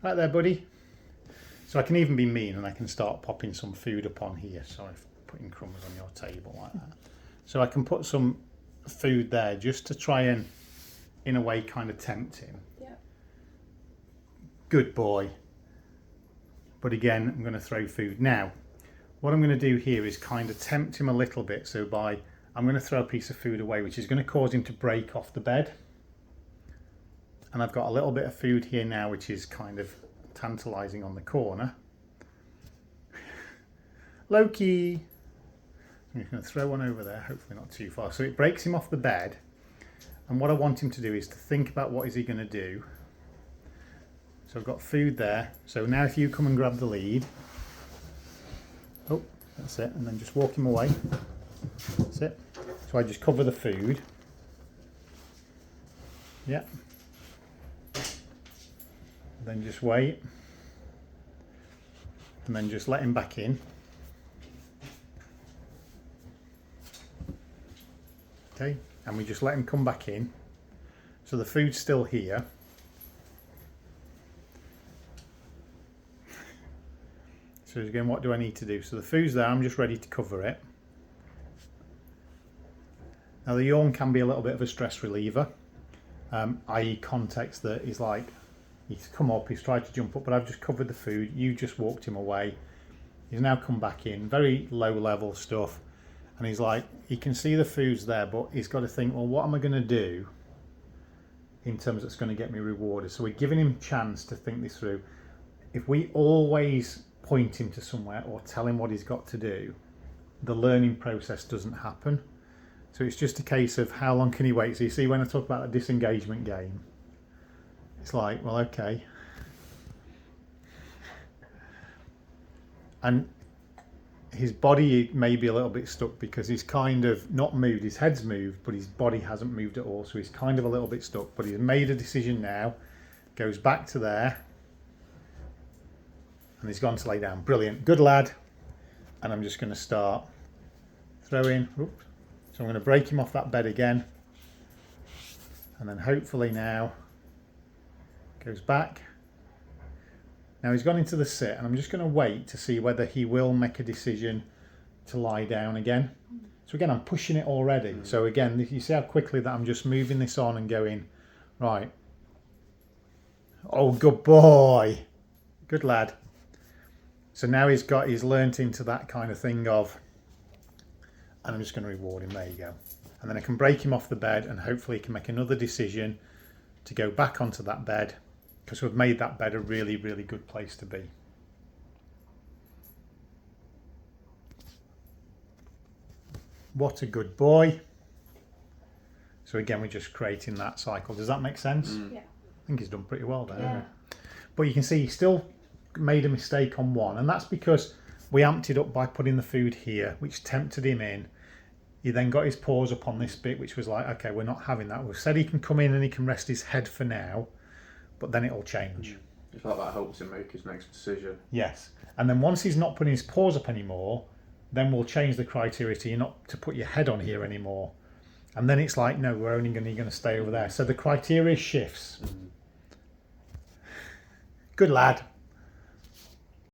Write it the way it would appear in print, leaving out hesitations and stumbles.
Right there, buddy. So I can even be mean and I can start popping some food up on here. Sorry for putting crumbs on your table like that. So I can put some food there just to try and, in a way, kind of tempt him. Yeah. Good boy. But again, I'm going to throw food. Now, what I'm going to do here is kind of tempt him a little bit. So I'm going to throw a piece of food away, which is going to cause him to break off the bed. And I've got a little bit of food here now, which is kind of tantalising on the corner. Loki! I'm just going to throw one over there, hopefully not too far. So it breaks him off the bed. And what I want him to do is to think about what is he going to do. So I've got food there. So now if you come and grab the lead. Oh, that's it. And then just walk him away. That's it. So I just cover the food. Yeah. Then just wait. And then just let him back in. Okay, and we just let him come back in. So the food's still here. So again, what do I need to do? So the food's there, I'm just ready to cover it. Now the yawn can be a little bit of a stress reliever, i.e. context that is like, he's come up, he's tried to jump up, but I've just covered the food, you just walked him away. He's now come back in, very low level stuff. And he's like, he can see the food's there, but he's got to think, well, what am I going to do in terms that's going to get me rewarded? So we're giving him a chance to think this through. If we always point him to somewhere or tell him what he's got to do, the learning process doesn't happen. So it's just a case of how long can he wait. So you see when I talk about a disengagement game, it's like, well, okay. And his body may be a little bit stuck because he's kind of not moved, his head's moved, but his body hasn't moved at all. So he's kind of a little bit stuck, but he's made a decision now, goes back to there, and he's gone to lay down. Brilliant, good lad. And I'm just going to start throwing. Oops. So I'm going to break him off that bed again. And then hopefully now goes back. Now he's gone into the sit, and I'm just going to wait to see whether he will make a decision to lie down again. So again, I'm pushing it already. So again, you see how quickly that I'm just moving this on and going, right. Oh, good boy. Good lad. So now he's learnt into that kind of thing of, and I'm just going to reward him. There you go. And then I can break him off the bed, and hopefully he can make another decision to go back onto that bed, because we've made that bed a really, really good place to be. What a good boy. So again, we're just creating that cycle. Does that make sense? Yeah. I think he's done pretty well there. Yeah. But you can see he still made a mistake on one, and that's because we amped it up by putting the food here, which tempted him in. He then got his paws up on this bit, which was like, okay, we're not having that. We've said he can come in and he can rest his head for now, but then it'll change. I feel like that helps him make his next decision. Yes. And then once he's not putting his paws up anymore, then we'll change the criteria to you not to put your head on here anymore. And then it's like, no, we're only going to stay over there. So the criteria shifts. Good lad.